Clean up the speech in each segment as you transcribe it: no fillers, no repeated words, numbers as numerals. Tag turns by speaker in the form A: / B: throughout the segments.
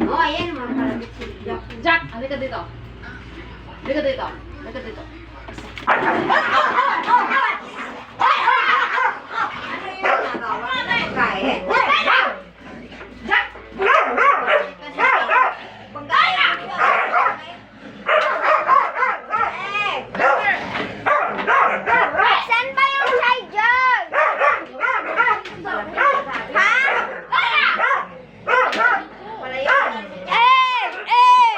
A: Oh, ayan naman pala.
B: Jack, halika dito. Halika dito. Halika dito. Jack!
C: Saan ba yung charger? Ha? Eh! Eh!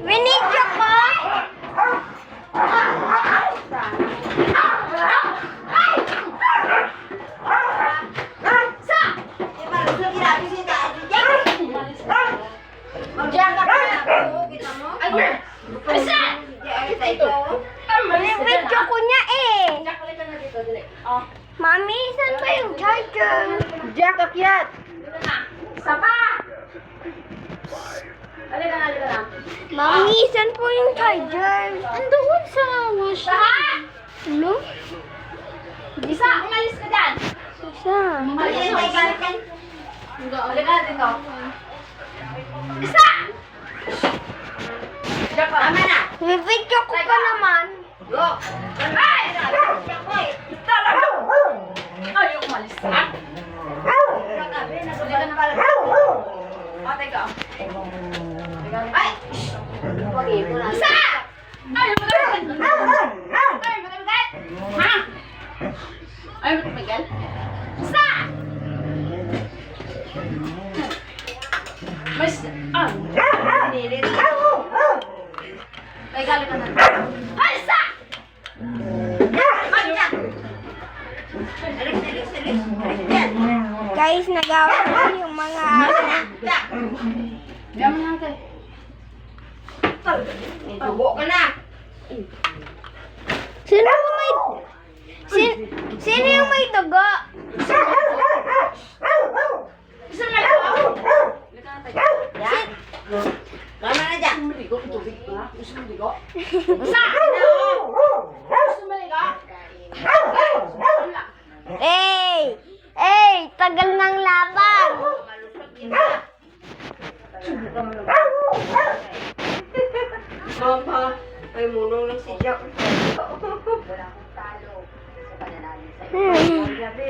C: Binidyo ko? Binidyo ko niya eh.
B: Jack, halika na dito. Dali. Oh.
C: Mami, saan ba yung charger?
B: Jack, akyat! Dito na. Isa pa! Halika na, halika na.
C: Mami, saan po yung charger? Andoon sa wash.
B: Isa!
C: Ano?
B: Isa! Umalis ka dyan!
C: Isa.
B: Halika na dito. Isa! Jack, tama na!
C: Binidyo ko pa naman.
B: Go! Ay! Talaga! Ay, umalis ka. Halika na pala. Oh, teka. Ay! Isa! Ay, matagal! Ay, matagal! Ha? Ay, matagal? Isa! Mas... Ah! Ninilit. Ay, galit ka na. Ay, isa! Ay, isa!
C: Guys, nagawa ko yung mga aso.
B: Diyan mo lang tayo. Tubo ka na!
C: Sino yung may... Sino yung may dugo?
B: Isa na ito! Halika na tayo.
A: Tama na dyan.
B: Maligo, tubig pa. Gusto mo ligo? Isa! Gusto mo ligo?
C: Hey! Hey! Tagal ng laban!
A: Mama, ay mulong lang si Jack.
C: Hmm.
A: Gabi.